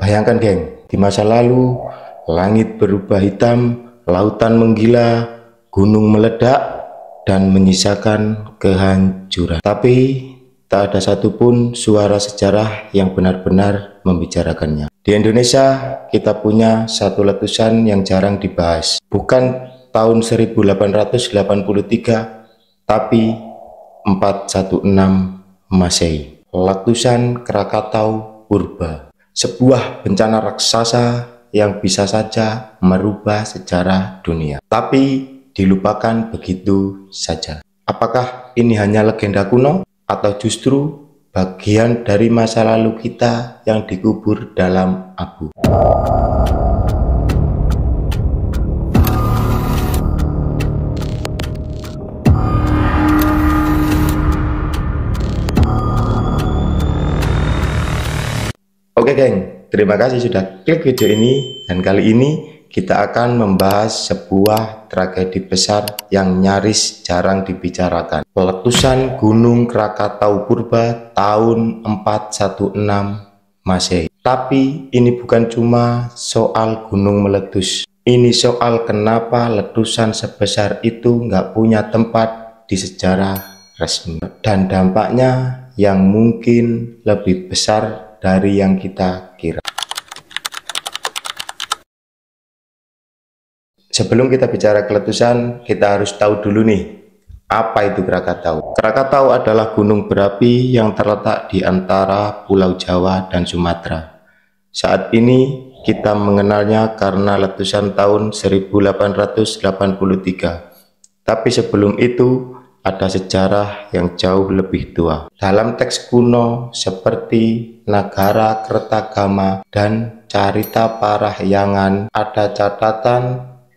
Bayangkan geng, di masa lalu langit berubah hitam, lautan menggila, gunung meledak dan menyisakan kehancuran. Tapi tak ada satupun suara sejarah yang benar-benar membicarakannya. Di Indonesia kita punya satu letusan yang jarang dibahas. Bukan tahun 1883, tapi 416 Masehi. Letusan Krakatau Purba. Sebuah bencana raksasa yang bisa saja merubah sejarah dunia, tapi dilupakan begitu saja. Apakah ini hanya legenda kuno atau justru bagian dari masa lalu kita yang dikubur dalam abu? Oke geng, terima kasih sudah klik video ini, dan kali ini kita akan membahas sebuah tragedi besar yang nyaris jarang dibicarakan. Letusan Gunung Krakatau Purba tahun 416 Masehi. Tapi ini bukan cuma soal gunung meletus. Ini soal kenapa letusan sebesar itu nggak punya tempat di sejarah resmi. Dan dampaknya yang mungkin lebih besar dari yang kita kira. Sebelum kita bicara keletusan, kita harus tahu dulu nih, apa itu Krakatau? Krakatau adalah gunung berapi yang terletak di antara Pulau Jawa dan Sumatera. Saat ini kita mengenalnya karena letusan tahun 1883. Tapi sebelum itu ada sejarah yang jauh lebih tua. Dalam teks kuno seperti Nagara Kertagama dan Carita Parahyangan ada catatan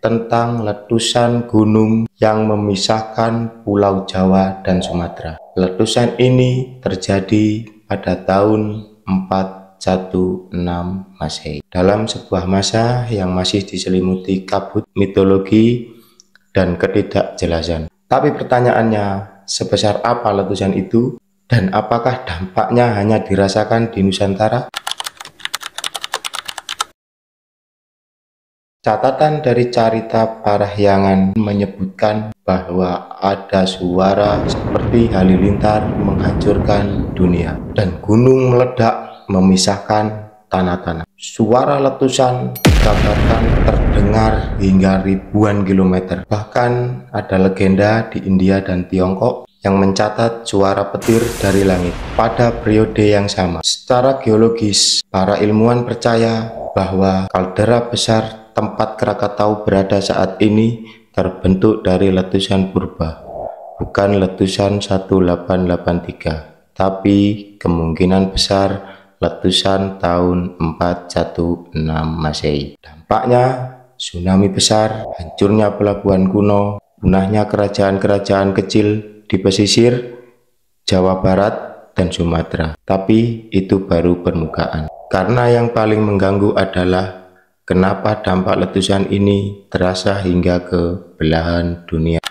tentang letusan gunung yang memisahkan Pulau Jawa dan Sumatera. Letusan ini terjadi pada tahun 416 Masehi. Dalam sebuah masa yang masih diselimuti kabut mitologi dan ketidakjelasan. Tapi pertanyaannya, sebesar apa letusan itu dan apakah dampaknya hanya dirasakan di Nusantara? Catatan dari Carita Parahyangan menyebutkan bahwa ada suara seperti halilintar menghancurkan dunia dan gunung meledak memisahkan tanah-tanah. Suara letusan dikabarkan terdengar hingga ribuan kilometer. Bahkan ada legenda di India dan Tiongkok yang mencatat suara petir dari langit pada periode yang sama. Secara geologis, para ilmuwan percaya bahwa kaldera besar tempat Krakatau berada saat ini terbentuk dari letusan purba, bukan letusan 1883, tapi kemungkinan besar letusan tahun 416 Masehi. Dampaknya tsunami besar, hancurnya pelabuhan kuno, punahnya kerajaan-kerajaan kecil di pesisir Jawa Barat dan Sumatera. Tapi itu baru permukaan. Karena yang paling mengganggu adalah kenapa dampak letusan ini terasa hingga ke belahan dunia.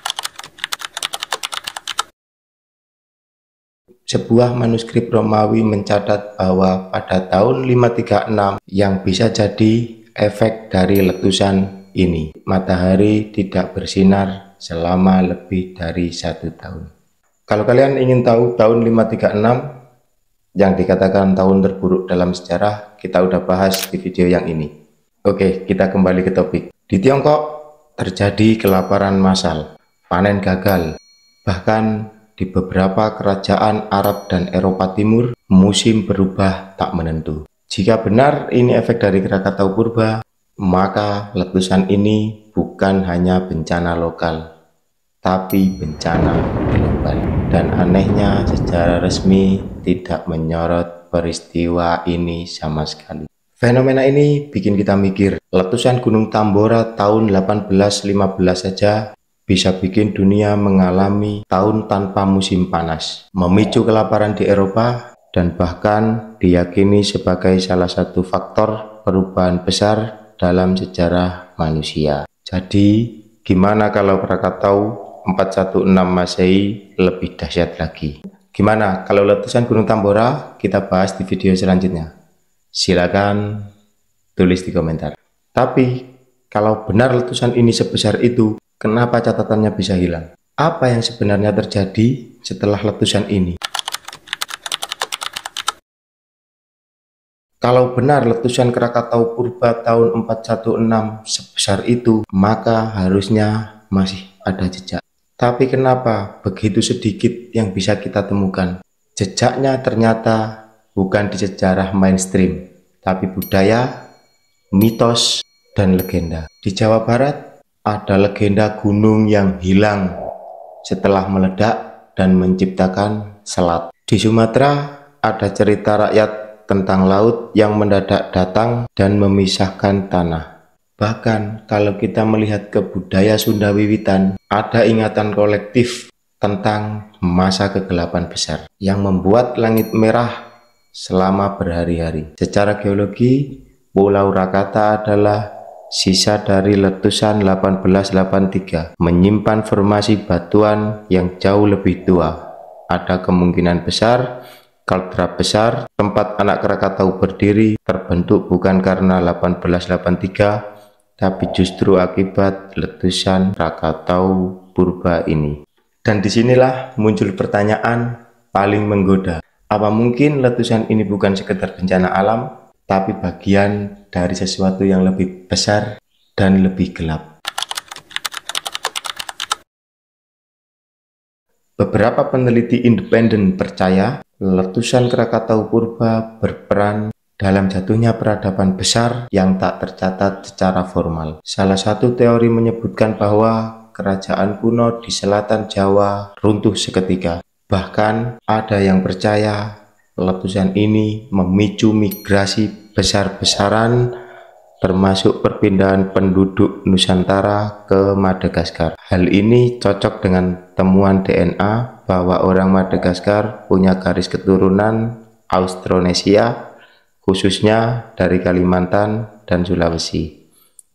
Sebuah manuskrip Romawi mencatat bahwa pada tahun 536 yang bisa jadi efek dari letusan ini, matahari tidak bersinar selama lebih dari 1 tahun. Kalau kalian ingin tahu tahun 536 yang dikatakan tahun terburuk dalam sejarah, kita udah bahas di video yang ini. Oke, kita kembali ke topik. Di Tiongkok terjadi kelaparan massal, panen gagal, bahkan di beberapa kerajaan Arab dan Eropa Timur, musim berubah tak menentu. Jika benar ini efek dari Krakatau Purba, maka letusan ini bukan hanya bencana lokal, tapi bencana global. Dan anehnya, secara resmi tidak menyorot peristiwa ini sama sekali. Fenomena ini bikin kita mikir, letusan Gunung Tambora tahun 1815 saja bisa bikin dunia mengalami tahun tanpa musim panas, memicu kelaparan di Eropa, dan bahkan diyakini sebagai salah satu faktor perubahan besar dalam sejarah manusia. Jadi, gimana kalau Krakatau 416 Masehi lebih dahsyat lagi? Gimana kalau letusan Gunung Tambora? Kita bahas di video selanjutnya. Silakan Tulis di komentar. Tapi, kalau benar letusan ini sebesar itu, kenapa catatannya bisa hilang? Apa yang sebenarnya terjadi setelah letusan ini? Kalau benar letusan Krakatau Purba tahun 416 sebesar itu, maka harusnya masih ada jejak. Tapi kenapa begitu sedikit yang bisa kita temukan? Jejaknya ternyata bukan di sejarah mainstream, tapi budaya, mitos, dan legenda. Di Jawa Barat ada legenda gunung yang hilang setelah meledak dan menciptakan selat. Di Sumatera ada cerita rakyat tentang laut yang mendadak datang dan memisahkan tanah. Bahkan kalau kita melihat ke budaya Sunda Wiwitan, ada ingatan kolektif tentang masa kegelapan besar yang membuat langit merah selama berhari-hari. Secara geologi, Pulau Rakata adalah sisa dari letusan 1883, menyimpan formasi batuan yang jauh lebih tua. Ada kemungkinan besar kaldera besar tempat anak Krakatau berdiri terbentuk bukan karena 1883, tapi justru akibat letusan Krakatau Purba ini. Dan disinilah muncul pertanyaan paling menggoda. Apa mungkin letusan ini bukan sekedar bencana alam, tapi bagian dari sesuatu yang lebih besar dan lebih gelap? Beberapa peneliti independen percaya letusan Krakatau Purba berperan dalam jatuhnya peradaban besar yang tak tercatat secara formal. Salah satu teori menyebutkan bahwa kerajaan kuno di selatan Jawa runtuh seketika. Bahkan ada yang percaya letusan ini memicu migrasi besar-besaran, termasuk perpindahan penduduk Nusantara ke Madagaskar. Hal ini cocok dengan temuan DNA bahwa orang Madagaskar punya garis keturunan Austronesia, khususnya dari Kalimantan dan Sulawesi.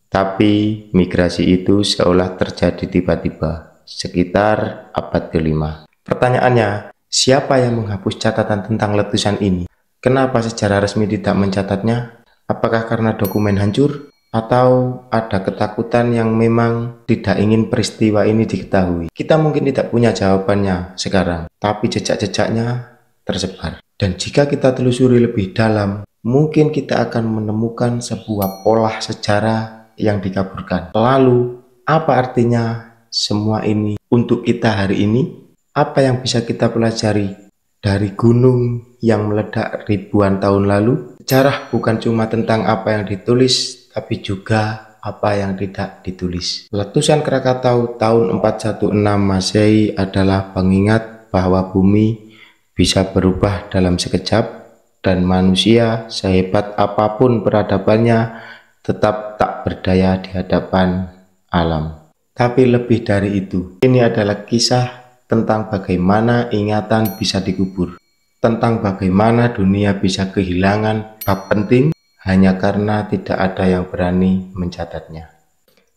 Tapi migrasi itu seolah terjadi tiba-tiba, sekitar abad ke-5. Pertanyaannya, siapa yang menghapus catatan tentang letusan ini? Kenapa sejarah resmi tidak mencatatnya? Apakah karena dokumen hancur? Atau ada ketakutan yang memang tidak ingin peristiwa ini diketahui? Kita mungkin tidak punya jawabannya sekarang, tapi jejak-jejaknya tersebar. Dan jika kita telusuri lebih dalam, mungkin kita akan menemukan sebuah pola sejarah yang dikaburkan. Lalu, apa artinya semua ini untuk kita hari ini? Apa yang bisa kita pelajari dari gunung yang meledak ribuan tahun lalu? Sejarah bukan cuma tentang apa yang ditulis, tapi juga apa yang tidak ditulis. Letusan Krakatau tahun 416 Masehi adalah pengingat bahwa bumi bisa berubah dalam sekejap, dan manusia sehebat apapun peradabannya tetap tak berdaya di hadapan alam. Tapi lebih dari itu, ini adalah kisah tentang bagaimana ingatan bisa dikubur, tentang bagaimana dunia bisa kehilangan bab penting hanya karena tidak ada yang berani mencatatnya.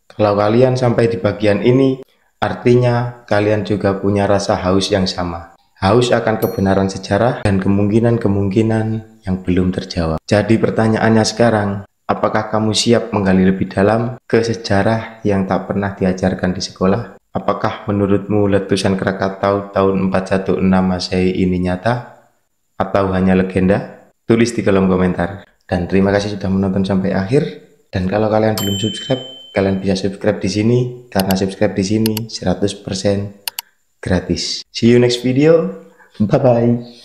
Kalau kalian sampai di bagian ini, artinya kalian juga punya rasa haus yang sama. Haus akan kebenaran sejarah dan kemungkinan-kemungkinan yang belum terjawab. Jadi pertanyaannya sekarang, apakah kamu siap menggali lebih dalam ke sejarah yang tak pernah diajarkan di sekolah? Apakah menurutmu letusan Krakatau tahun 416 Masehi ini nyata atau hanya legenda? Tulis di kolom komentar. Dan terima kasih sudah menonton sampai akhir. Dan kalau kalian belum subscribe, kalian bisa subscribe di sini, karena subscribe di sini 100% gratis. See you next video. Bye bye.